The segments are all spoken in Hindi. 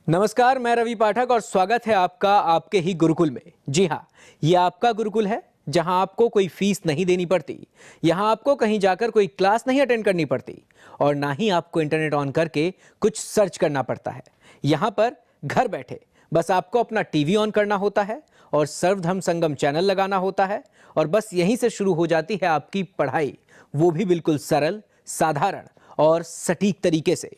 नमस्कार, मैं रवि पाठक और स्वागत है आपका आपके ही गुरुकुल में। जी हाँ, ये आपका गुरुकुल है जहां आपको कोई फीस नहीं देनी पड़ती। यहां आपको कहीं जाकर कोई क्लास नहीं अटेंड करनी पड़ती और ना ही आपको इंटरनेट ऑन करके कुछ सर्च करना पड़ता है। यहां पर घर बैठे बस आपको अपना टीवी ऑन करना होता है और सर्वधर्म संगम चैनल लगाना होता है और बस यहीं से शुरू हो जाती है आपकी पढ़ाई, वो भी बिल्कुल सरल, साधारण और सटीक तरीके से।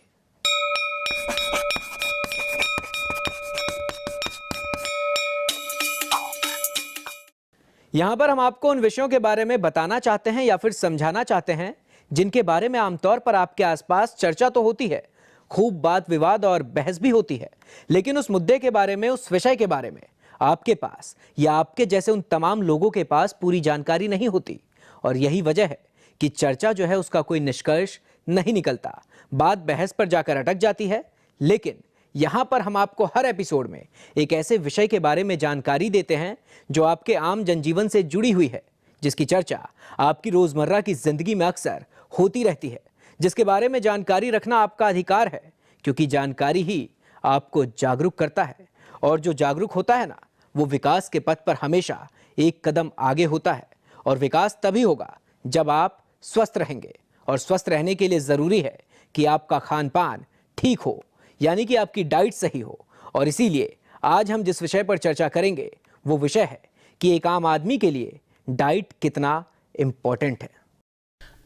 यहाँ पर हम आपको उन विषयों के बारे में बताना चाहते हैं या फिर समझाना चाहते हैं जिनके बारे में आमतौर पर आपके आसपास चर्चा तो होती है, खूब बात विवाद और बहस भी होती है, लेकिन उस मुद्दे के बारे में, उस विषय के बारे में आपके पास या आपके जैसे उन तमाम लोगों के पास पूरी जानकारी नहीं होती। और यही वजह है कि चर्चा जो है उसका कोई निष्कर्ष नहीं निकलता, बात बहस पर जाकर अटक जाती है। लेकिन यहां पर हम आपको हर एपिसोड में एक ऐसे विषय के बारे में जानकारी देते हैं जो आपके आम जनजीवन से जुड़ी हुई है, जिसकी चर्चा आपकी रोजमर्रा की जिंदगी में अक्सर होती रहती है, जिसके बारे में जानकारी रखना आपका अधिकार है, क्योंकि जानकारी ही आपको जागरूक करता है और जो जागरूक होता है ना, वो विकास के पथ पर हमेशा एक कदम आगे होता है। और विकास तभी होगा जब आप स्वस्थ रहेंगे और स्वस्थ रहने के लिए जरूरी है कि आपका खान पान ठीक हो, यानी कि आपकी डाइट सही हो। और इसीलिए आज हम जिस विषय पर चर्चा करेंगे वो विषय है कि एक आम आदमी के लिए डाइट कितना इंपॉर्टेंट है।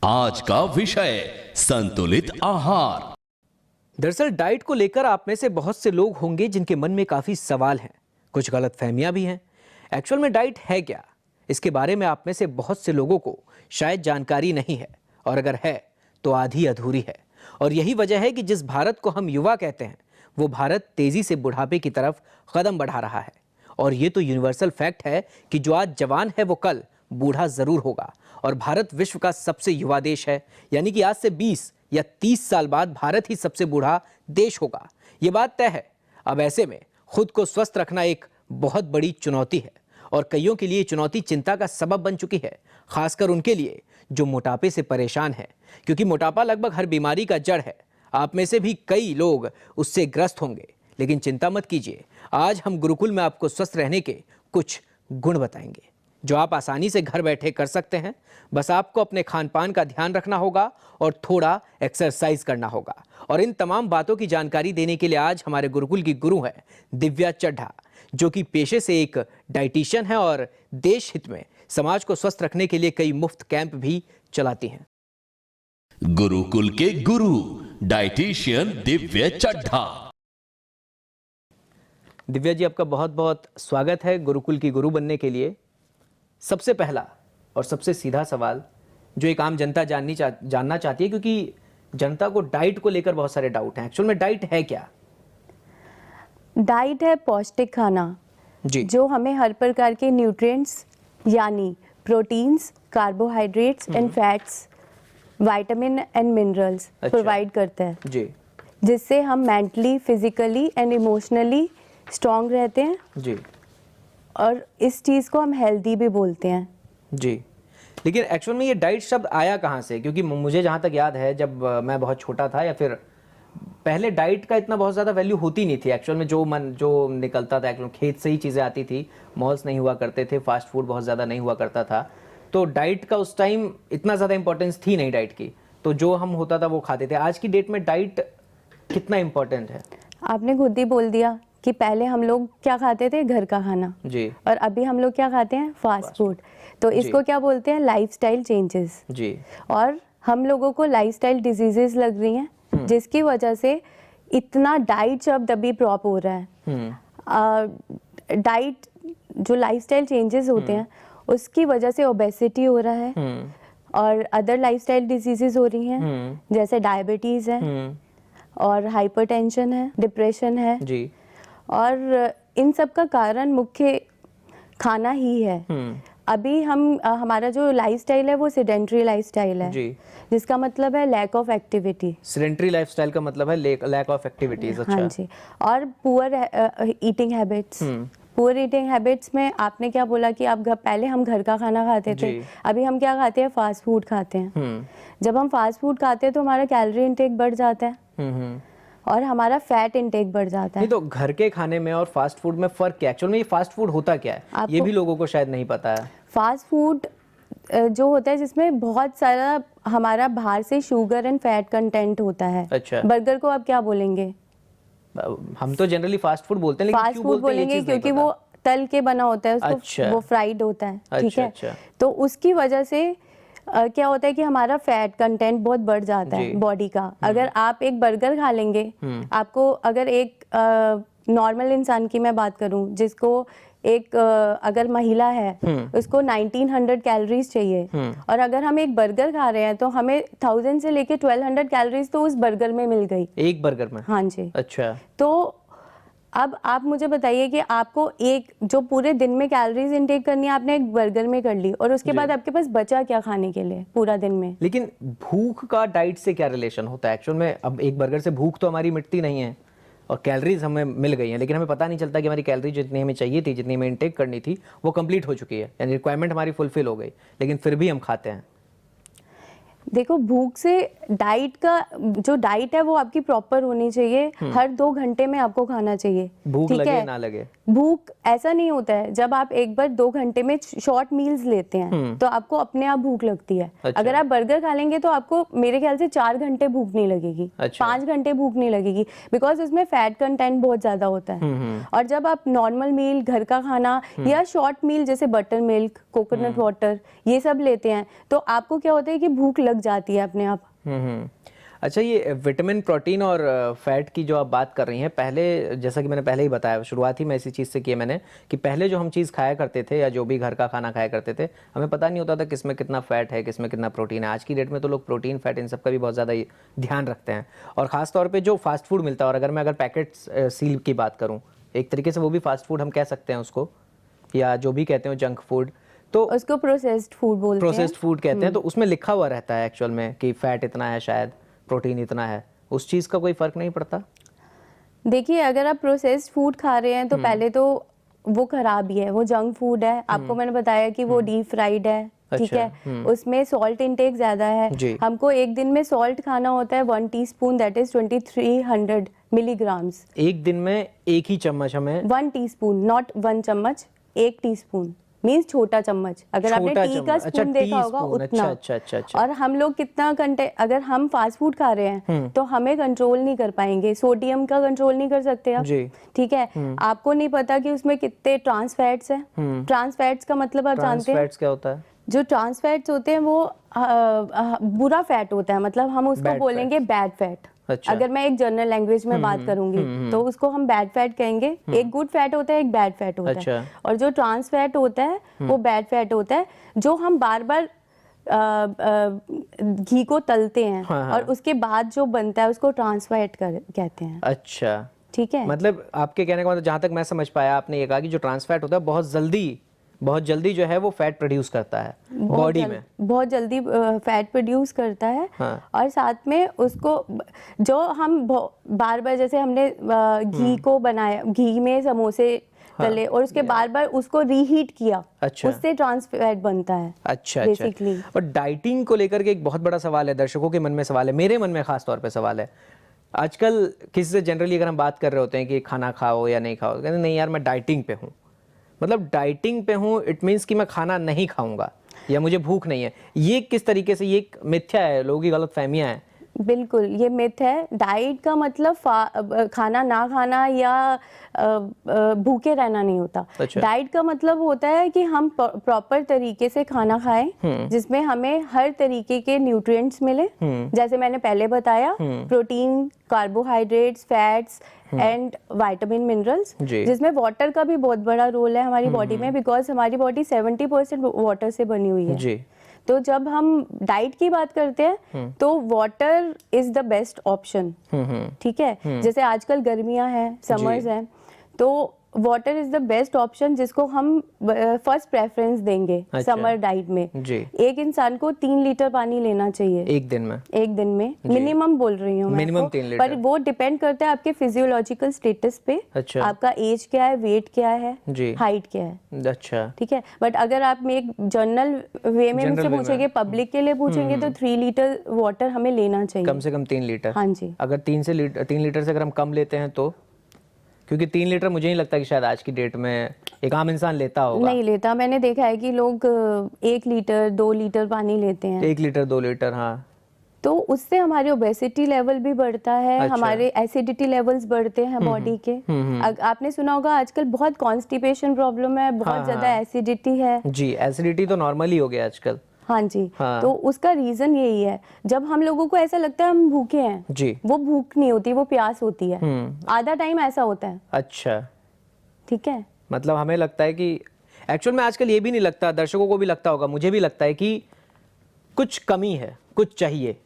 आज का विषय संतुलित आहार। दरअसल डाइट को लेकर आप में से बहुत से लोग होंगे जिनके मन में काफी सवाल हैं, कुछ गलतफहमियां भी हैं। एक्चुअल में डाइट है क्या, इसके बारे में आप में से बहुत से लोगों को शायद जानकारी नहीं है, और अगर है तो आधी अधूरी है। और यही वजह है कि जिस भारत को हम युवा कहते हैं, वो भारत तेजी से बुढ़ापे की तरफ कदम बढ़ा रहा है। और ये तो यूनिवर्सल फैक्ट है कि जो आज जवान है वो कल बूढ़ा जरूर होगा। और भारत विश्व का सबसे युवा देश है, यानी कि आज से 20 या 30 साल बाद भारत ही सबसे बूढ़ा देश होगा, ये बात तय है। अब ऐसे में खुद को स्वस्थ रखना एक बहुत बड़ी चुनौती है और कईयों के लिए चुनौती चिंता का सबब बन चुकी है, खासकर उनके लिए जो मोटापे से परेशान है, क्योंकि मोटापा लगभग हर बीमारी का जड़ है। आप में से भी कई लोग उससे ग्रस्त होंगे, लेकिन चिंता मत कीजिए। आज हम गुरुकुल में आपको स्वस्थ रहने के कुछ गुण बताएंगे जो आप आसानी से घर बैठे कर सकते हैं। बस आपको अपने खान पान का ध्यान रखना होगा और थोड़ा एक्सरसाइज करना होगा। और इन तमाम बातों की जानकारी देने के लिए आज हमारे गुरुकुल की गुरु है दिव्या चड्ढा, जो कि पेशे से एक डाइटिशियन है और देश हित में समाज को स्वस्थ रखने के लिए कई मुफ्त कैंप भी चलाती हैं। गुरुकुल के गुरु डाइटिशियन दिव्या चड्ढा। दिव्या जी, आपका बहुत बहुत स्वागत है गुरुकुल की गुरु बनने के लिए। सबसे पहला और सबसे सीधा सवाल जो एक आम जनता जानना चाहती है, क्योंकि जनता को डाइट को लेकर बहुत सारे डाउट हैं। एक्चुअल में डाइट है क्या? डाइट है पौष्टिक खाना जी, जो हमें हर प्रकार के न्यूट्रिएंट्स यानी proteins, carbohydrates and fats, vitamin and minerals provide करता है जी, जिससे हम mentally, physically and emotionally strong रहते हैं। जी, और इस चीज़ को हम हेल्दी भी बोलते हैं। जी। लेकिन एक्चुअल में ये डाइट शब्द आया कहाँ से? क्योंकि मुझे जहाँ तक याद है, जब मैं बहुत छोटा था या फिर पहले डाइट का इतना बहुत ज़्यादा वैल्यू होती नहीं थी। एक्चुअल में जो निकलता था, एक्चुअल खेत से ही चीज़ें आती थी, मॉल्स नहीं हुआ करते थे, फास्ट फूड बहुत ज़्यादा नहीं हुआ करता था, तो डाइट का उस टाइम इतना ज़्यादा इंपॉर्टेंस थी नहीं डाइट की, तो जो हम होता था वो खाते थे। आज की डेट में डाइट कितना इंपॉर्टेंट है? आपने खुद ही बोल दिया कि पहले हम लोग क्या खाते थे, घर का खाना, जी, और अभी हम लोग क्या खाते हैं, फास्ट फूड। तो इसको क्या बोलते हैं, लाइफस्टाइल चेंजेस। जी, और हम लोगों को लाइफस्टाइल डिजीजेस लग रही हैं, जिसकी वजह से इतना डाइट शब्द अभी प्रॉप हो रहा है। डाइट जो लाइफस्टाइल चेंजेस होते हैं उसकी वजह से ओबेसिटी हो रहा है और अदर लाइफस्टाइल डिजीजेस हो रही हैं, जैसे डायबिटीज है और हाइपरटेंशन है, डिप्रेशन है जी, और इन सब का कारण मुख्य खाना ही है। अभी हमारा जो लाइफस्टाइल है वो सेडेंटरी लाइफस्टाइल है, जी। जिसका मतलब है lack of activity. Sedentary lifestyle का मतलब है लैक ऑफ एक्टिविटीज। अच्छा। हाँ जी। और poor eating habits. Poor eating habits में आपने क्या बोला कि पहले हम घर का खाना खाते थे, अभी हम क्या खाते हैं, फास्ट फूड खाते हैं। जब हम फास्ट फूड खाते हैं तो हमारा कैलोरी इनटेक बढ़ जाता है और हमारा फैट इंटेक बढ़ जाता है। नहीं तो घर के खाने में और फास्ट फूड में फर्क क्या है? एक्चुअल में ये फास्ट फूड होता क्या है, ये भी लोगों को शायद नहीं पता है। फास्ट फूड जो होता है जिसमें बहुत सारा हमारा बाहर से शुगर एंड फैट कंटेंट होता है। अच्छा। बर्गर को आप क्या बोलेंगे? हम तो जनरली फास्ट फूड बोलते हैं, लेकिन फास्ट क्यों फूड बोलते हैं ये बोलेंगे चीज़ नहीं क्योंकि पता। वो तल के बना होता है, उसको अच्छा। वो फ्राइड होता है, ठीक अच्छा, है। अच्छा। तो उसकी वजह से क्या होता है कि हमारा फैट कंटेंट बहुत बढ़ जाता जी। है बॉडी का। अगर आप एक बर्गर खा लेंगे, आपको अगर एक नॉर्मल इंसान की मैं बात करूं, जिसको एक अगर महिला है उसको 1900 कैलोरीज चाहिए, और अगर हम एक बर्गर खा रहे हैं तो हमें 1000 से लेके 1200 कैलोरीज तो उस बर्गर में मिल गई, एक बर्गर में। हाँ जी। अच्छा। तो अब आप मुझे बताइए कि आपको एक जो पूरे दिन में कैलोरीज इनटेक करनी है, आपने एक बर्गर में कर ली, और उसके बाद आपके पास बचा क्या खाने के लिए पूरा दिन में? लेकिन भूख का डाइट से क्या रिलेशन होता है एक्चुअल में? अब एक बर्गर से भूख तो हमारी मिटती नहीं है, और कैलोरीज हमें मिल गई हैं, लेकिन हमें पता नहीं चलता कि हमारी कैलोरी जितनी हमें चाहिए थी, जितनी हमें इनटेक करनी थी, वो कंप्लीट हो चुकी है, यानी रिक्वायरमेंट हमारी फुलफिल हो गई, लेकिन फिर भी हम खाते हैं। देखो, भूख से डाइट का जो डाइट है वो आपकी प्रॉपर होनी चाहिए। हर 2 घंटे में आपको खाना चाहिए, भूख ठीक लगे है? ना लगे। भूख ऐसा नहीं होता है, जब आप एक बार 2 घंटे में शॉर्ट मील्स लेते हैं तो आपको अपने आप भूख लगती है। अच्छा। अगर आप बर्गर खा लेंगे तो आपको मेरे ख्याल से 4 घंटे भूख नहीं लगेगी, अच्छा। 5 घंटे भूख नहीं लगेगी, बिकॉज उसमें फैट कंटेंट बहुत ज्यादा होता है। और जब आप नॉर्मल मील, घर का खाना या शॉर्ट मील जैसे बटर मिल्क, कोकोनट वाटर, ये सब लेते हैं, तो आपको क्या होता है कि भूख लग जाती है अपने आप। अच्छा, ये विटामिन, प्रोटीन और फैट की जो आप बात कर रही हैं, पहले जैसा कि मैंने पहले ही बताया, शुरुआत ही मैं इसी चीज़ से की है मैंने, कि पहले जो हम चीज़ खाया करते थे या जो भी घर का खाना खाया करते थे, हमें पता नहीं होता था किसमें कितना फैट है, किसमें कितना प्रोटीन है। आज की डेट में तो लोग प्रोटीन, फैट इन सब का भी बहुत ज़्यादा ध्यान रखते हैं, और ख़ास तौर पर जो फास्ट फूड मिलता है, और अगर मैं पैकेट सील की बात करूँ, एक तरीके से वो भी फास्ट फूड हम कह सकते हैं उसको, या जो भी कहते हो जंक फूड, तो उसको प्रोसेस्ड फूड बोलते हैं। प्रोसेस्ड फूड कहते हैं, तो उसमें लिखा हुआ रहता है एक्चुअल में कि फैट इतना है, शायद प्रोटीन इतना है, उस चीज़ का कोई फर्क नहीं पड़ता? देखिए, अगर आप प्रोसेस्ड फूड खा रहे हैं तो पहले तो वो खराब ही है, वो जंक फूड है। आपको मैंने बताया कि वो डीप फ्राइड है, ठीक अच्छा। है। उसमें सॉल्ट इंटेक ज्यादा है। हमको एक दिन में सॉल्ट खाना होता है 1 टीस्पून, दैट इज 2300 मिलीग्राम्स। एक दिन में एक ही चम्मच हमें? 1 टीस्पून, नॉट 1 चम्मच, 1 टीस्पून मीन्स छोटा चम्मच। अगर आपने छोटा टी का चम्मच, अच्छा, स्पून देखा होगा टीस्पून, उतना। अच्छा। और हम लोग कितना अगर हम फास्ट फूड खा रहे हैं तो हमें कंट्रोल नहीं कर पाएंगे, सोडियम का कंट्रोल नहीं कर सकते आप, जी। ठीक है। आपको नहीं पता कि उसमें कितने ट्रांस फैट्स हैं। ट्रांस फैट्स का मतलब आप जानते हैं? फैट्स क्या होता है? जो ट्रांस फैट्स होते हैं वो बुरा फैट होता है, मतलब हम उसको Bad बोलेंगे बैड फैट। अच्छा। अगर मैं एक जनरल लैंग्वेज में बात करूंगी तो उसको हम बैड फैट कहेंगे। एक गुड फैट होता है, एक बैड फैट होता अच्छा। है, और जो ट्रांस फैट होता है वो बैड फैट होता है, जो हम बार बार घी को तलते हैं और उसके बाद जो बनता है उसको ट्रांस फैट कहते हैं। अच्छा, ठीक है। मतलब आपके कहने का मतलब, जहां तक मैं समझ पाया, आपने ये कहा कि जो ट्रांस फैट होता है बहुत जल्दी जो है वो फैट प्रोड्यूस करता है बॉडी में, बहुत जल्दी फैट प्रोड्यूस करता है। हाँ। और साथ में उसको जो हम बार बार, जैसे हमने घी को बनाया, घी में समोसे तले और उसके बार बार उसको रीहीट किया, अच्छा। उससे ट्रांस फैट बनता है। अच्छा। बेसिकली। और डाइटिंग को लेकर के एक बहुत बड़ा सवाल है, दर्शकों के मन में सवाल है, मेरे मन में खास तौर पे सवाल है। आजकल किसी से जनरली अगर हम बात कर रहे होते हैं कि खाना खाओ या नहीं खाओ, कहते नहीं यार मैं डाइटिंग पे हूँ। मतलब डाइटिंग पे हूँ इट मीन्स कि मैं खाना नहीं खाऊंगा या मुझे भूख नहीं है। ये किस तरीके से, ये एक मिथ्या है, लोगों की गलत फहमियाँ हैं। बिल्कुल, ये मिथ है। डाइट का मतलब खाना ना खाना या भूखे रहना नहीं होता। अच्छा। डाइट का मतलब होता है कि हम प्रॉपर तरीके से खाना खाएं जिसमें हमें हर तरीके के न्यूट्रिएंट्स मिले, जैसे मैंने पहले बताया, protein, carbohydrates, fats and vitamin, minerals, जिसमें वाटर का भी बहुत बड़ा रोल है हमारी बॉडी में, बिकॉज हमारी बॉडी 70% वाटर से बनी हुई है जी। तो जब हम डाइट की बात करते हैं तो water is the best option, ठीक है। जैसे आजकल गर्मियां हैं, समर्स हैं, तो water is the best option जिसको हम फर्स्ट प्रेफरेंस देंगे अच्छा। समर डाइट में। जी। एक इंसान को 3 लीटर पानी लेना चाहिए एक दिन में। एक दिन में, मिनिमम बोल रही हूँ मैं मिनिमम आपको, 3 लीटर। पर वो डिपेंड करता है आपके फिजियोलॉजिकल स्टेटस पे। अच्छा। आपका एज क्या है, वेट क्या है, जी। हाइट क्या है। अच्छा। ठीक है, बट अगर आप में एक जनरल वे में General मुझसे way में। पूछेंगे, पब्लिक के लिए पूछेंगे तो 3 लीटर वाटर हमें लेना चाहिए। कम से कम 3 लीटर। हाँ जी। अगर 3 लीटर से अगर हम कम लेते हैं तो, क्योंकि 3 लीटर मुझे नहीं लगता कि शायद आज की डेट में एक आम इंसान लेता होगा। नहीं लेता, मैंने देखा है कि लोग 1 लीटर 2 लीटर पानी लेते हैं। 1 लीटर 2 लीटर, हाँ। तो उससे हमारी ओबेसिटी लेवल भी बढ़ता है। अच्छा। हमारे एसिडिटी लेवल्स बढ़ते हैं बॉडी के। आपने सुना होगा आजकल बहुत कॉन्स्टिपेशन प्रॉब्लम है, बहुत हाँ, ज्यादा हाँ। एसिडिटी है। जी, एसिडिटी तो नॉर्मल ही हो गया आजकल। हाँ जी। हाँ। तो उसका रीजन यही है, जब हम लोगों को ऐसा लगता है हम भूखे हैं, जी। वो भूख नहीं होती, वो प्यास होती है। आधा टाइम ऐसा होता है। अच्छा, ठीक है। मतलब हमें लगता है कि एक्चुअल में आजकल ये भी नहीं लगता, दर्शकों को भी लगता होगा, मुझे भी लगता है कि कुछ कमी है, कुछ चाहिए।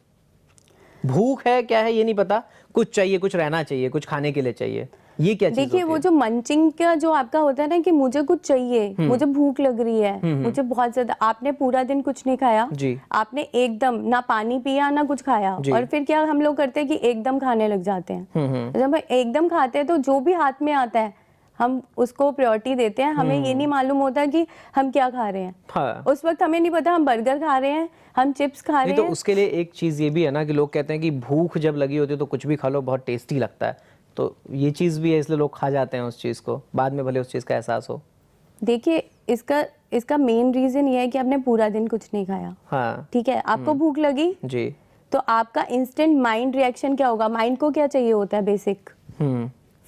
भूख है क्या है ये नहीं पता, कुछ चाहिए, कुछ रहना चाहिए, कुछ खाने के लिए चाहिए। ये क्या चीज देखिए होती वो है? जो मंचिंग का जो आपका होता है ना कि मुझे कुछ चाहिए, मुझे भूख लग रही है, मुझे बहुत ज्यादा, आपने पूरा दिन कुछ नहीं खाया, जी। आपने एकदम ना पानी पिया ना कुछ खाया, जी। और फिर क्या हम लोग करते हैं कि एकदम खाने लग जाते हैं। जब हम एकदम खाते हैं तो जो भी हाथ में आता है हम उसको प्रायोरिटी देते हैं। हमें ये नहीं मालूम होता कि हम क्या खा रहे हैं। हाँ। उस वक्त हमें नहीं पता हम बर्गर खा रहे हैं, हम चिप्स खा रहे नहीं तो हैं। उसके लिए एक चीज ये भी है ना कि लोग कहते हैं कि भूख जब लगी होती है तो कुछ भी खा लो, बहुत टेस्टी लगता है। तो ये चीज भी है, इसलिए लोग खा जाते हैं उस चीज को, बाद में भले उस चीज का एहसास हो। देखिए इसका मेन रीजन ये है कि आपने पूरा दिन कुछ नहीं खाया। हाँ। ठीक है, आपको भूख लगी जी। तो आपका इंस्टेंट माइंड रिएक्शन क्या होगा? माइंड को क्या चाहिए होता है? बेसिक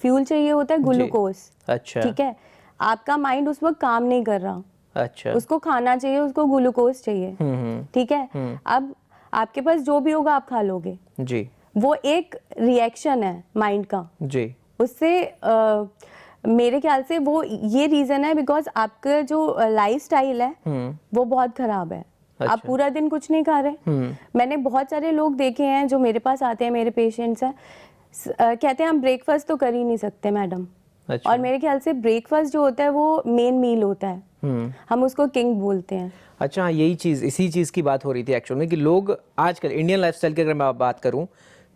फ्यूल चाहिए होता है, ग्लूकोज। अच्छा। ठीक है, आपका माइंड उस वक्त काम नहीं कर रहा, अच्छा। उसको खाना चाहिए, उसको ग्लूकोज चाहिए। ठीक है, अब आपके पास जो भी होगा आप खा लोगे, जी। वो एक रिएक्शन है माइंड का। जी। उससे मेरे ख्याल से वो ये रीजन है बिकॉज आपका जो लाइफस्टाइल है वो बहुत खराब है। अच्छा। आप पूरा दिन कुछ नहीं खा रहे। मैंने बहुत सारे लोग देखे हैं जो मेरे पास आते हैं, मेरे पेशेंट्स हैं, कहते हैं हम ब्रेकफास्ट तो कर ही नहीं सकते मैडम। अच्छा। और मेरे ख्याल से ब्रेकफास्ट जो होता है वो मेन मील होता है, हम उसको किंग बोलते हैं। अच्छा, हाँ, यही चीज़, इसी चीज़ की बात हो रही थी एक्चुअल में कि लोग आजकल इंडियन लाइफस्टाइल की अगर मैं बात करूं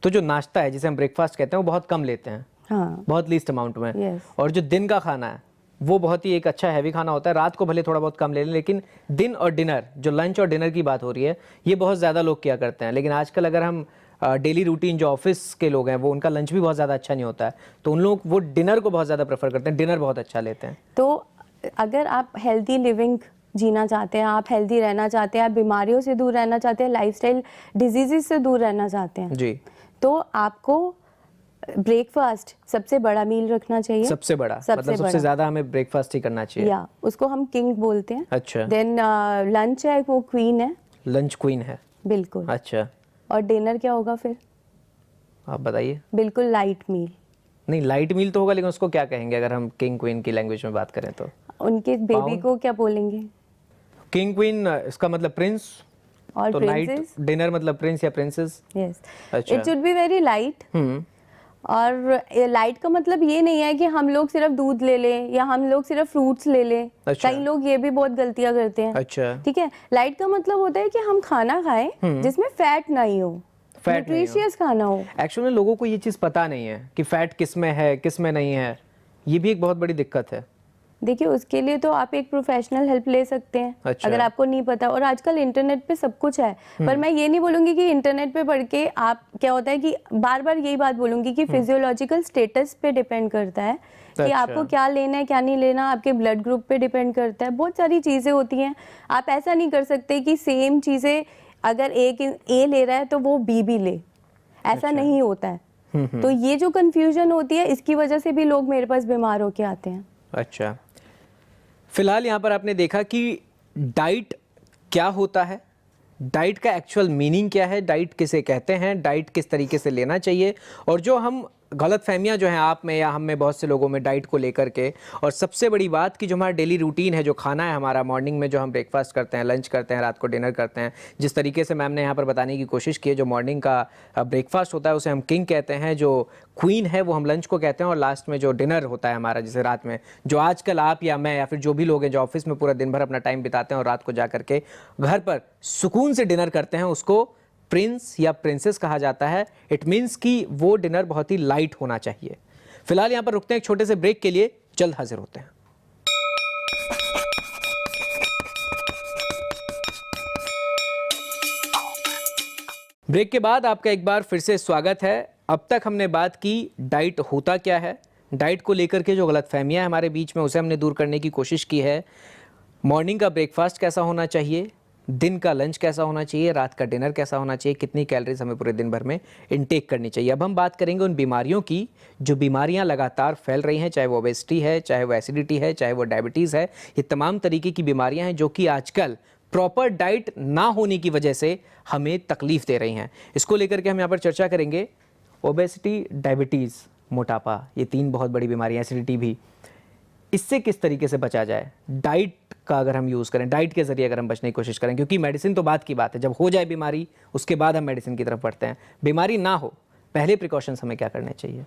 तो जो नाश्ता है जिसे हम ब्रेकफास्ट कहते हैं वो बहुत कम लेते हैं। हाँ। बहुत लीस्ट अमाउंट में। Yes. और जो दिन का खाना है वो बहुत ही एक अच्छा हैवी खाना होता है। रात को भले थोड़ा बहुत कम ले लें, लेकिन दिन और डिनर, जो लंच और डिनर की बात हो रही है, ये बहुत ज़्यादा लोग किया करते हैं। लेकिन आजकल अगर हम डेली रूटीन जो ऑफिस के लोग हैं वो उनका लंच भी बहुत ज़्यादा अच्छा नहीं होता है, तो उन लोग वो डिनर को बहुत ज़्यादा प्रेफर करते हैं, डिनर बहुत अच्छा लेते हैं। तो अगर आप हेल्दी लिविंग जीना चाहते हैं, आप हेल्दी रहना चाहते हैं, आप बीमारियों से दूर रहना चाहते हैं, लाइफस्टाइल डिजीजेस से दूर रहना चाहते हैं, जी। तो आपको ब्रेकफास्ट सबसे बड़ा मील रखना चाहिए। सबसे बड़ा मतलब सबसे बड़ा। ज़्यादा हमें ब्रेकफास्ट ही करना चाहिए। या उसको हम किंग बोलते हैं। अच्छा। देन लंच है वो क्वीन है। लंच क्वीन है। बिल्कुल। अच्छा, और डिनर क्या होगा फिर? आप बताइए। बिल्कुल लाइट मील। नहीं, लाइट मील तो होगा, लेकिन उसको क्या कहेंगे अगर हम किंग क्वीन की लैंग्वेज में बात करें तो? उनके बेबी को क्या बोलेंगे? किंग क्वीन इसका मतलब प्रिंस, और तो नाइट प्रिंसेस। डिनर मतलब प्रिंस या प्रिंसेस। यस, अच्छा। It should be very light. और लाइट का मतलब ये नहीं है कि हम लोग सिर्फ दूध ले लें या हम लोग सिर्फ फ्रूट्स ले लें। अच्छा। कई लोग ये भी बहुत गलतियां करते हैं। अच्छा। ठीक है, लाइट का मतलब होता है कि हम खाना खाएं जिसमें फैट नहीं हो, फैट नहीं हो। न्यूट्रिशियस खाना हो। एक्चुअली लोगों को ये चीज़ पता नहीं है कि फैट किस में है किस में नहीं है, ये भी एक बहुत बड़ी दिक्कत है। देखिए उसके लिए तो आप एक प्रोफेशनल हेल्प ले सकते हैं। अच्छा। अगर आपको नहीं पता, और आजकल इंटरनेट पे सब कुछ है, पर मैं ये नहीं बोलूंगी कि इंटरनेट पे पढ़ के आप, क्या होता है कि बार बार यही बात बोलूंगी कि फिजियोलॉजिकल स्टेटस पे डिपेंड करता है कि अच्छा। आपको क्या लेना है क्या नहीं लेना, आपके ब्लड ग्रुप पे डिपेंड करता है, बहुत सारी चीजें होती हैं। आप ऐसा नहीं कर सकते कि सेम चीजें अगर एक ए ले रहा है तो वो बी भी ले, ऐसा नहीं होता है। तो ये जो कंफ्यूजन होती है इसकी वजह से भी लोग मेरे पास बीमार होके आते हैं। अच्छा, फिलहाल यहाँ पर आपने देखा कि डाइट क्या होता है, डाइट का एक्चुअल मीनिंग क्या है, डाइट किसे कहते हैं, डाइट किस तरीके से लेना चाहिए, और जो हम गलतफहमियां जो हैं आप में या हम में, बहुत से लोगों में डाइट को लेकर के, और सबसे बड़ी बात कि जो हमारा डेली रूटीन है, जो खाना है हमारा, मॉर्निंग में जो हम ब्रेकफास्ट करते हैं, लंच करते हैं, रात को डिनर करते हैं, जिस तरीके से मैम ने यहाँ पर बताने की कोशिश की है, जो मॉर्निंग का ब्रेकफास्ट होता है उसे हम किंग कहते हैं, जो क्वीन है वो हम लंच को कहते हैं, और लास्ट में जो डिनर होता है हमारा, जैसे रात में जो आजकल आप या मैं या फिर जो भी लोग हैं जो ऑफिस में पूरा दिन भर अपना टाइम बिताते हैं और रात को जा करके घर पर सुकून से डिनर करते हैं, उसको प्रिंस या प्रिंसेस कहा जाता है। इट मीन्स कि वो डिनर बहुत ही लाइट होना चाहिए। फिलहाल यहाँ पर रुकते हैं एक छोटे से ब्रेक के लिए, जल्द हाजिर होते हैं। ब्रेक के बाद आपका एक बार फिर से स्वागत है। अब तक हमने बात की डाइट होता क्या है, डाइट को लेकर के जो गलतफहमियां हमारे बीच में उसे हमने दूर करने की कोशिश की है। मॉर्निंग का ब्रेकफास्ट कैसा होना चाहिए, दिन का लंच कैसा होना चाहिए, रात का डिनर कैसा होना चाहिए, कितनी कैलोरीज हमें पूरे दिन भर में इनटेक करनी चाहिए। अब हम बात करेंगे उन बीमारियों की जो बीमारियां लगातार फैल रही हैं, चाहे वो ओबेसिटी है, चाहे वो एसिडिटी है, चाहे वो डायबिटीज़ है। ये तमाम तरीके की बीमारियां हैं जो कि आजकल प्रॉपर डाइट ना होने की वजह से हमें तकलीफ दे रही हैं। इसको लेकर के हम यहाँ पर चर्चा करेंगे। ओबेसिटी, डायबिटीज़, मोटापा, ये 3 बहुत बड़ी बीमारियां, एसिडिटी भी, इससे किस तरीके से बचा जाए। डाइट का अगर हम यूज़ करें, डाइट के ज़रिए अगर हम बचने की कोशिश करें, क्योंकि मेडिसिन तो बात की बात है, जब हो जाए बीमारी उसके बाद हम मेडिसिन की तरफ बढ़ते हैं। बीमारी ना हो पहले प्रिकॉशंस हमें क्या करने चाहिए?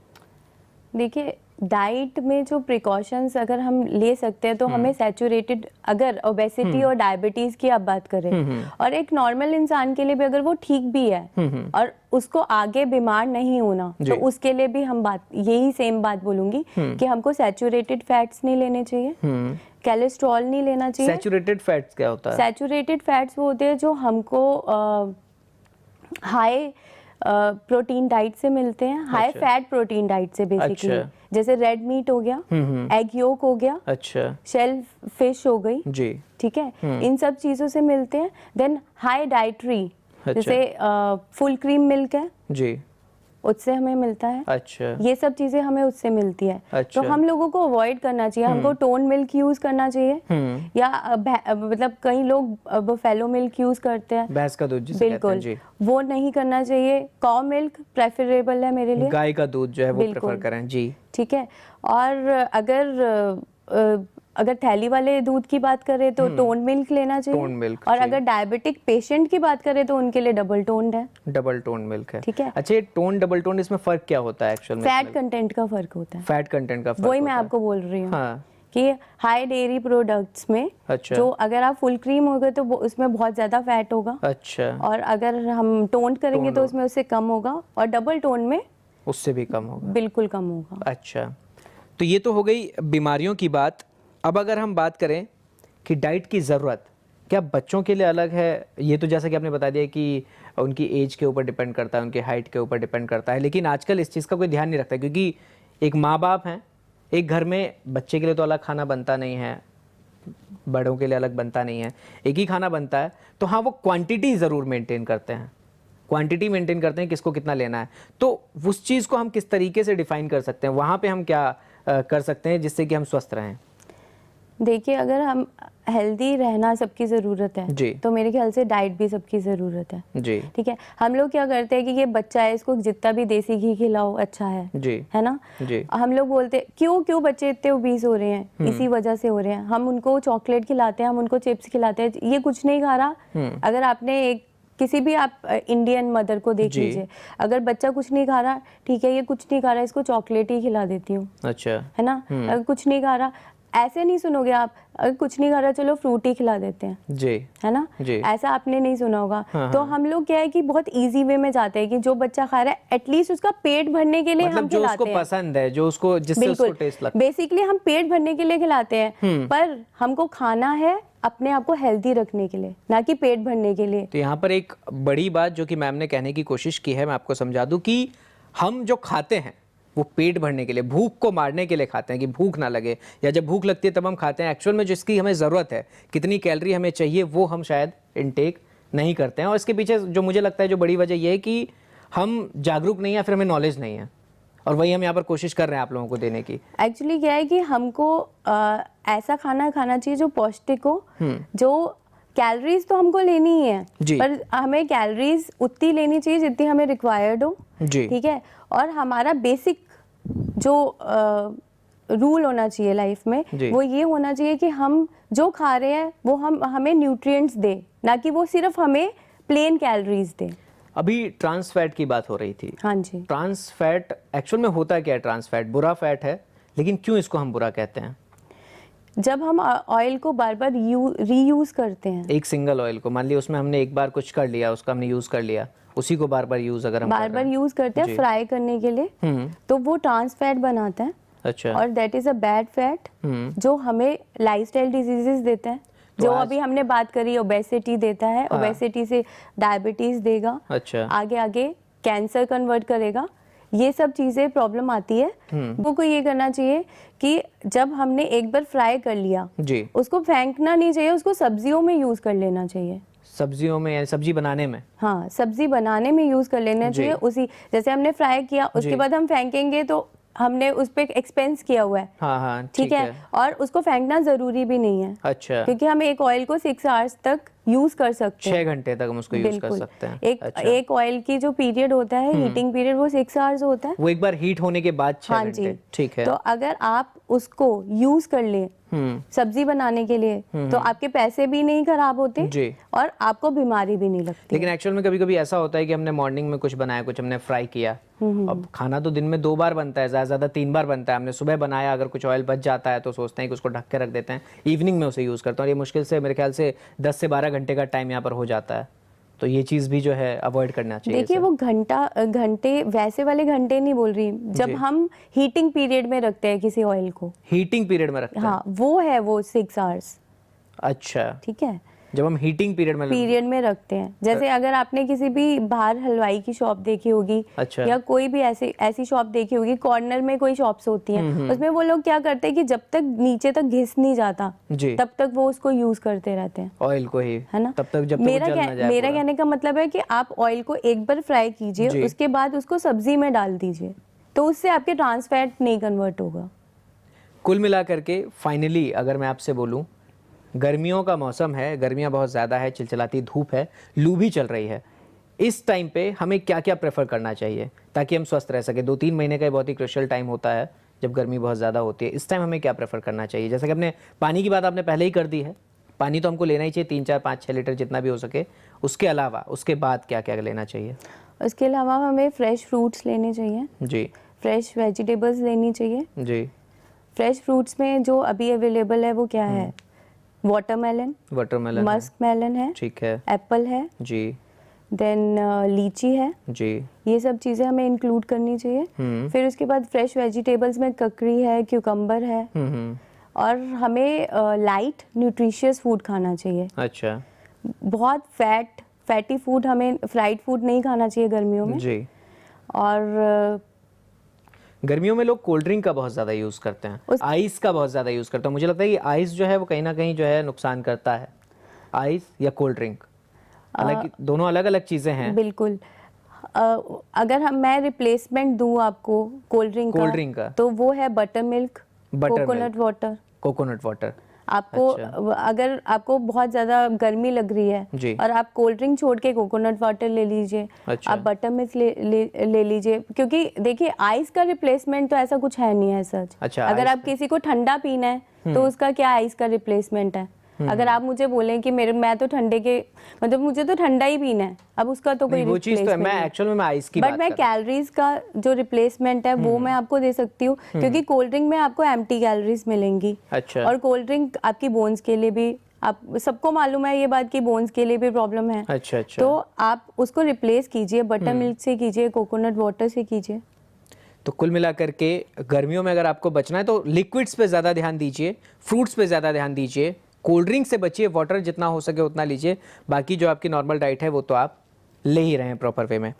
देखिए, डाइट में जो प्रिकॉशंस अगर हम ले सकते हैं तो हमें सैचुरेटेड, अगर ओबेसिटी और डायबिटीज की आप बात करें और एक नॉर्मल इंसान के लिए भी अगर वो ठीक भी है और उसको आगे बीमार नहीं होना, तो उसके लिए भी हम बात यही सेम बात बोलूंगी कि हमको सैचुरेटेड फैट्स नहीं लेने चाहिए, कोलेस्ट्रॉल नहीं लेना चाहिए। सैचुरेटेड फैट्स क्या होता है? सैचुरेटेड फैट्स वो होते हैं जो हमको हाई प्रोटीन डाइट से मिलते हैं, हाई फैट प्रोटीन डाइट से बेसिकली। अच्छा। जैसे रेड मीट हो गया, एग योक हो गया, अच्छा, शेल फिश हो गई जी, ठीक है, इन सब चीजों से मिलते हैं। देन हाई डाइटरी, जैसे फुल क्रीम मिल्क है जी, उससे हमें मिलता है। अच्छा, ये सब चीजें हमें उससे मिलती है। अच्छा। तो हम लोगों को अवॉइड करना चाहिए, हमको टोन मिल्क यूज करना चाहिए, या मतलब कई लोग बफेलो मिल्क यूज करते हैं, भैंस का दूध जिसे कहते हैं, बिल्कुल जी, वो नहीं करना चाहिए। काउ मिल्क प्रेफरेबल है मेरे लिए, गाय का दूध जो है वो बिल्कुल। प्रेफर करें, जी, ठीक है। और अगर थैली वाले दूध की बात करें तो टोन मिल्क लेना चाहिए, टोन मिल्क, और जी। अगर डायबिटिक पेशेंट की बात करें तो उनके लिए डबल टोन्ड है, डबल टोन मिल्क है, ठीक है। अच्छा, ये टोन डबल टोन, इसमें फर्क क्या होता है एक्चुअल में? फैट कंटेंट का फर्क होता है, फैट कंटेंट का फर्क वही मैं होता है। आपको बोल रही हूँ हाँ, कि हाई डेयरी प्रोडक्ट्स में अच्छा, जो अगर आप फुल क्रीम होगा तो उसमें बहुत ज्यादा फैट होगा, अच्छा, और अगर हम टोन करेंगे तो उसमें उससे कम होगा, और डबल टोन में उससे भी कम होगा, बिल्कुल कम होगा। अच्छा। तो ये तो हो गई बीमारियों की बात। अब अगर हम बात करें कि डाइट की ज़रूरत क्या बच्चों के लिए अलग है, ये तो जैसा कि आपने बता दिया कि उनकी एज के ऊपर डिपेंड करता है, उनके हाइट के ऊपर डिपेंड करता है, लेकिन आजकल इस चीज़ का कोई ध्यान नहीं रखता, क्योंकि एक माँ बाप हैं, एक घर में बच्चे के लिए तो अलग खाना बनता नहीं है, बड़ों के लिए अलग बनता नहीं है, एक ही खाना बनता है। तो हाँ, वो क्वांटिटी ज़रूर मेंटेन करते हैं, क्वांटिटी मेंटेन करते हैं, किसको कितना लेना है। तो उस चीज़ को हम किस तरीके से डिफाइन कर सकते हैं, वहाँ पे हम क्या कर सकते हैं जिससे कि हम स्वस्थ रहें? देखिए, अगर हम हेल्दी रहना सबकी ज़रूरत है जी, तो मेरे ख्याल से डाइट भी सबकी ज़रूरत है, जी, ठीक है। हम लोग क्या करते हैं कि ये बच्चा है, इसको जितना भी देसी घी खिलाओ अच्छा जी, है ना। जी, हम लोग बोलते हैं क्यों बच्चे इतने ओबीस हो रहे हैं, इसी वजह से हो रहे हैं। हम उनको चॉकलेट खिलाते हैं, हम उनको चिप्स खिलाते हैं, ये कुछ नहीं खा रहा। अगर आपने एक किसी भी आप इंडियन मदर को देख जी। लीजिए, अगर बच्चा कुछ नहीं खा रहा, ठीक है, ये कुछ नहीं खा रहा, इसको चॉकलेट ही खिला देती हूँ, अच्छा, है ना। अगर कुछ नहीं खा रहा, ऐसे नहीं सुनोगे आप, अगर कुछ नहीं खा रहा चलो फ्रूट ही खिला देते हैं, जी, है ना, जी, ऐसा आपने नहीं सुना होगा। हाँ, तो हाँ। हम लोग क्या है कि बहुत इजी वे में जाते हैं कि जो बच्चा खा रहा है एटलीस्ट उसका पेट भरने के लिए हम मतलब जो उसको खिलाते हैं, पसंद है, जो उसको जिससे उसको टेस्ट लगता बेसिकली हम पेट भरने के लिए खिलाते हैं, पर हमको खाना है अपने आप को हेल्दी रखने के लिए, ना कि पेट भरने के लिए। तो यहाँ पर एक बड़ी बात जो कि मैम ने कहने की कोशिश की है, मैं आपको समझा दूं कि हम जो खाते हैं वो पेट भरने के लिए, भूख को मारने के लिए खाते हैं कि भूख ना लगे, या जब भूख लगती है तब हम खाते हैं। एक्चुअल में जिसकी हमें ज़रूरत है, कितनी कैलोरी हमें चाहिए, वो हम शायद इनटेक नहीं करते हैं। और इसके पीछे जो मुझे लगता है जो बड़ी वजह ये है कि हम जागरूक नहीं है, फिर हमें नॉलेज नहीं है, और वही हम यहाँ पर कोशिश कर रहे हैं आप लोगों को देने की। एक्चुअली क्या है कि हमको ऐसा खाना खाना चाहिए जो पौष्टिक हो, जो कैलोरीज तो हमको लेनी ही है, पर हमें कैलोरीज उतनी लेनी चाहिए जितनी हमें रिक्वायर्ड हो, जी, ठीक है। और हमारा बेसिक जो रूल होना चाहिए लाइफ में जी। वो ये होना चाहिए कि हम जो खा रहे हैं वो हमें न्यूट्रिएंट्स दे, ना कि वो सिर्फ हमें प्लेन कैलोरीज दे। अभी ट्रांस फैट की बात हो रही थी। हाँ जी। ट्रांस फैट एक्चुअल में होता क्या है? ट्रांस फैट बुरा फैट है, लेकिन क्यों इसको हम बुरा कहते हैं? जब हम ऑयल को बार बार रीयूज करते हैं, एक सिंगल ऑयल को मान लिया उसमें हमने एक बार कुछ कर लिया, उसका हमने यूज कर लिया, उसी को बार बार यूज अगर हम बार बार यूज करते हैं फ्राई करने के लिए, तो वो ट्रांस फैट बनाता है। अच्छा। और that is a bad fat जो हमें लाइफस्टाइल डिजीजेस देता है। जो अभी हमने बात करी ओबेसिटी देता है, ओबेसिटी से डायबिटीज देगा, अच्छा। आगे आगे कैंसर कन्वर्ट करेगा, ये सब चीजें प्रॉब्लम आती है। वो को ये करना चाहिए कि जब हमने एक बार फ्राई कर लिया जी, उसको फेंकना नहीं चाहिए, उसको सब्जियों में यूज कर लेना चाहिए। सब्जियों में यानी सब्जी बनाने में? हाँ, सब्जी बनाने में यूज कर लेना चाहिए। उसी जैसे हमने फ्राई किया उसके बाद हम फेंकेंगे तो हमने उस पे एक्सपेंस किया हुआ है। हाँ हाँ, ठीक है। और उसको फेंकना जरूरी भी नहीं है। अच्छा। क्योंकि हम एक ऑयल को 6 आवर्स तक यूज कर सकते हैं। 6 घंटे तक हम उसको यूज कर सकते हैं। एक ऑयल की जो पीरियड होता है, हीटिंग पीरियड, वो 6 आवर्स होता है। वो एक बार हीट होने के बाद 6 हाँ जी। घंटे। ठीक है। तो अगर आप उसको यूज कर ले सब्जी बनाने के लिए तो आपके पैसे भी नहीं खराब होते जी। और आपको बीमारी भी नहीं लगती। लेकिन एक्चुअल में कभी कभी ऐसा होता है कि हमने मॉर्निंग में कुछ बनाया, कुछ हमने फ्राई किया, अब खाना तो दिन में 2 बार बनता है, ज्यादा 3 बार बनता है। हमने सुबह बनाया, अगर कुछ ऑयल बच जाता है तो सोचते हैं कि उसको ढक के रख देते हैं, इवनिंग में उसे यूज करते हैं, और ये मुश्किल से मेरे ख्याल से 10 से 12 घंटे का टाइम यहाँ पर हो जाता है। तो ये चीज भी जो है अवॉइड करना चाहिए। देखिए वो घंटे वैसे वाले घंटे नहीं बोल रही, जब हम हीटिंग पीरियड में रखते हैं किसी ऑयल को, हीटिंग पीरियड में रखते हैं? हाँ, वो है वो 6 आवर्स। अच्छा। ठीक है, जब हम हीटिंग पीरियड में रखते हैं। जैसे अगर आपने किसी भी बाहर हलवाई की शॉप देखी होगी, अच्छा। या कोई भी ऐसी शॉप देखी होगी, कॉर्नर में कोई शॉप्स होती हैं, उसमें वो लोग क्या करते हैं कि जब तक नीचे तक घिस नहीं जाता जी, तब तक वो उसको यूज करते रहते हैं, ऑयल को ही, है ना? तब तक जब तक मेरा वो जल ना जाए मेरा पूरा। कहने का मतलब है कि आप ऑयल को एक बार फ्राई कीजिए, उसके बाद उसको सब्जी में डाल दीजिए, तो उससे आपके ट्रांस फैट नहीं कन्वर्ट होगा। कुल मिलाकर के फाइनली अगर मैं आपसे बोलूं, गर्मियों का मौसम है, गर्मियां बहुत ज़्यादा है, चिलचिलाती धूप है, लू भी चल रही है, इस टाइम पे हमें क्या क्या प्रेफर करना चाहिए ताकि हम स्वस्थ रह सके? 2-3 महीने का बहुत ही क्रूशियल टाइम होता है जब गर्मी बहुत ज़्यादा होती है। इस टाइम हमें क्या प्रेफर करना चाहिए? जैसे कि अपने पानी की बात आपने पहले ही कर दी है, पानी तो हमको लेना ही चाहिए 3, 4, 5, 6 लीटर जितना भी हो सके। उसके अलावा उसके बाद क्या क्या लेना चाहिए? उसके अलावा हमें फ्रेश फ्रूट्स लेने चाहिए जी, फ्रेश वेजिटेबल्स लेनी चाहिए जी। फ्रेश फ्रूट्स में जो अभी अवेलेबल है वो क्या है? वाटरमेलन, मस्क मेलन है, ठीक है, एप्पल है जी, देन लीची है, जी। ये सब चीज़ें हमें इंक्लूड करनी चाहिए। फिर उसके बाद फ्रेश वेजिटेबल्स में ककड़ी है, क्यूकम्बर है, और हमें लाइट न्यूट्रिशियस फूड खाना चाहिए। अच्छा। बहुत फैटी फूड, हमें फ्राइड फूड नहीं खाना चाहिए गर्मियों में। जी। और गर्मियों में लोग कोल्ड ड्रिंक का बहुत ज़्यादा यूज़ करते हैं, आइस का बहुत ज़्यादा यूज़ करते हैं। मुझे लगता है कि आइस जो है वो कहीं ना कहीं जो है नुकसान करता है, आइस या कोल्ड ड्रिंक, हालांकि दोनों अलग अलग चीज़ें हैं। बिल्कुल। अगर मैं रिप्लेसमेंट दूं आपको कोल्ड ड्रिंक का, तो वो है बटर मिल्क, कोकोनट वाटर। आपको अगर आपको बहुत ज़्यादा गर्मी लग रही है और आप कोल्ड ड्रिंक छोड़ के कोकोनट वाटर ले लीजिए, आप बटर मिल्क ले लीजिए, क्योंकि देखिए आइस का रिप्लेसमेंट तो ऐसा कुछ है नहीं है सच। अच्छा, अगर आप किसी को ठंडा पीना है तो उसका क्या आइस का रिप्लेसमेंट है? अगर आप मुझे बोलें कि मैं तो ठंडे के मतलब मुझे तो ठंडा ही पीना है, अब उसका तो कोई वो चीज तो है, मैं एक्चुअल में आइस की बात कर रहा हूं। बट मैं कैलोरीज का जो रिप्लेसमेंट है वो मैं आपको दे सकती हूँ, क्योंकि कोल्ड ड्रिंक में आपको एम्प्टी कैलोरीज मिलेंगी। अच्छा। और कोल्ड ड्रिंक आपकी बोन्स के लिए भी, आप सबको मालूम है ये बात कि बोन्स के लिए भी प्रॉब्लम है। अच्छा। तो आप उसको रिप्लेस कीजिए, बटर मिल्क से कीजिए, कोकोनट वाटर से कीजिए। तो कुल मिलाकर के गर्मियों में अगर आपको बचना है तो लिक्विड्स पे ज़्यादा ध्यान दीजिए, फ्रूट्स पे ज़्यादा ध्यान दीजिए, कोल्ड ड्रिंक से बचिए, वाटर जितना हो सके उतना लीजिए, बाकी जो आपकी नॉर्मल डाइट है वो तो आप ले ही रहे हैं प्रॉपर वे में।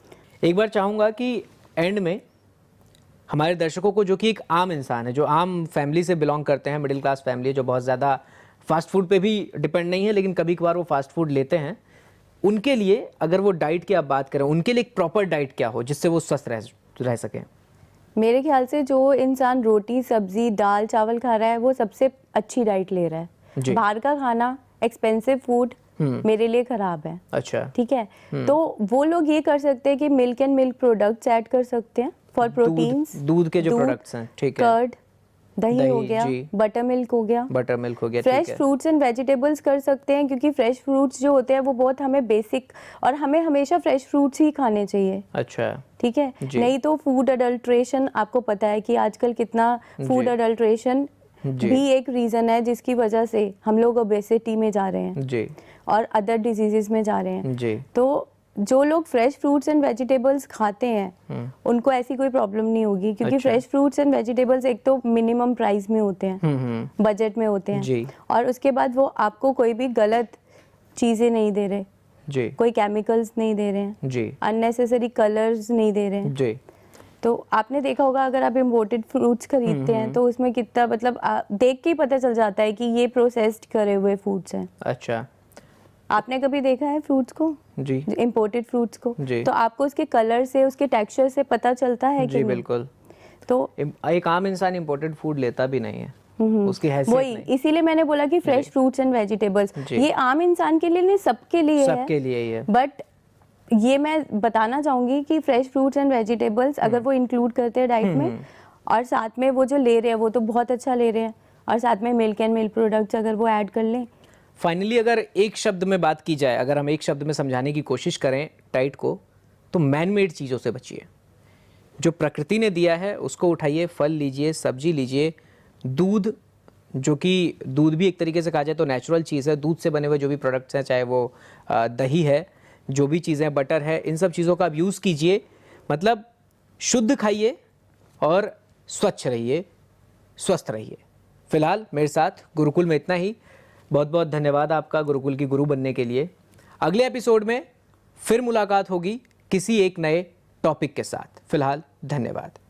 एक बार चाहूँगा कि एंड में हमारे दर्शकों को, जो कि एक आम इंसान है, जो आम फैमिली से बिलोंग करते हैं, मिडिल क्लास फैमिली, जो बहुत ज़्यादा फास्ट फूड पे भी डिपेंड नहीं है लेकिन कभी कभार वो फास्ट फूड लेते हैं, उनके लिए अगर वो डाइट की आप बात करें, उनके लिए एक प्रॉपर डाइट क्या हो जिससे वो स्वस्थ रह सकें? मेरे ख्याल से जो इंसान रोटी, सब्जी, दाल, चावल खा रहा है वो सबसे अच्छी डाइट ले रहा है। बाहर का खाना, एक्सपेंसिव फूड मेरे लिए खराब है। अच्छा। ठीक है, तो वो लोग ये कर सकते हैं कि milk and milk products add कर सकते हैं। फॉर प्रोटीन्स, दूध के जो प्रोडक्ट्स हैं, ठीक है, कर्ड, दही हो गया, जी, बटर मिल्क हो गया, बटर मिल्क हो गया, फ्रेश ठीक है, फ्रूट्स एंड वेजिटेबल्स कर सकते हैं, क्योंकि फ्रेश फ्रूट्स जो होते हैं वो बहुत हमें बेसिक, और हमें हमेशा फ्रेश फ्रूट्स ही खाने चाहिए, अच्छा, ठीक है। जी। नहीं तो फूड अडल्ट्रेशन, आपको पता है कि आजकल कितना फूड जी। अडल्ट्रेशन जी। भी एक रीजन है जिसकी वजह से हम लोग ओबेसिटी में जा रहे हैं जी, और अदर डिजीजेस में जा रहे हैं। जी, तो जो लोग फ्रेश फ्रूट्स एंड वेजिटेबल्स खाते हैं उनको ऐसी कोई प्रॉब्लम नहीं होगी, क्योंकि अच्छा। फ्रेश फ्रूट्स एंड वेजिटेबल्स एक तो मिनिमम प्राइस में होते हैं, बजट में होते हैं, जी। और उसके बाद वो आपको कोई भी गलत चीज़ें नहीं दे रहे, जी, कोई केमिकल्स नहीं दे रहे हैं, जी, अननेसेसरी कलर्स नहीं दे रहे हैं। जी, तो आपने देखा होगा अगर आप इम्पोर्टेड फ्रूट्स खरीदते हैं तो उसमें कितना, मतलब देख के ही पता चल जाता है कि ये प्रोसेस्ड करे हुए फ्रूट्स हैं। अच्छा, आपने कभी देखा है फ्रूट्स को, जी, इम्पोर्टेड फ्रूट्स को? जी। तो आपको उसके कलर से, उसके टेक्सचर से पता चलता है कि जी, नहीं? बिल्कुल। तो एक आम इंसान इम्पोर्टेड फूड लेता भी नहीं है, उसकी हैसियत वही, नहीं, इसीलिए मैंने बोला कि फ्रेश फ्रूट्स एंड वेजिटेबल्स, जी। ये आम इंसान के लिए नहीं, सबके लिए है, सबके लिए ही है। बट ये मैं बताना चाहूंगी कि फ्रेश फ्रूट्स एंड वेजिटेबल्स अगर वो इंक्लूड करते हैं डाइट में, और साथ में वो जो ले रहे हैं वो तो बहुत अच्छा ले रहे हैं, और साथ में मिल्क एंड मिल्क प्रोडक्ट्स अगर वो ऐड कर लें। फाइनली अगर एक शब्द में बात की जाए, अगर हम एक शब्द में समझाने की कोशिश करें डाइट को, तो मैन मेड चीज़ों से बचिए। जो प्रकृति ने दिया है उसको उठाइए, फल लीजिए, सब्जी लीजिए, दूध, जो कि दूध भी एक तरीके से कहा जाए तो नेचुरल चीज़ है, दूध से बने हुए जो भी प्रोडक्ट्स हैं, चाहे वो दही है, जो भी चीज़ें, बटर है, इन सब चीज़ों का आप यूज़ कीजिए। मतलब शुद्ध खाइए और स्वच्छ रहिए, स्वस्थ रहिए। फिलहाल मेरे साथ गुरुकुल में इतना ही। बहुत बहुत धन्यवाद आपका गुरुकुल की गुरु बनने के लिए। अगले एपिसोड में फिर मुलाकात होगी किसी एक नए टॉपिक के साथ। फिलहाल धन्यवाद।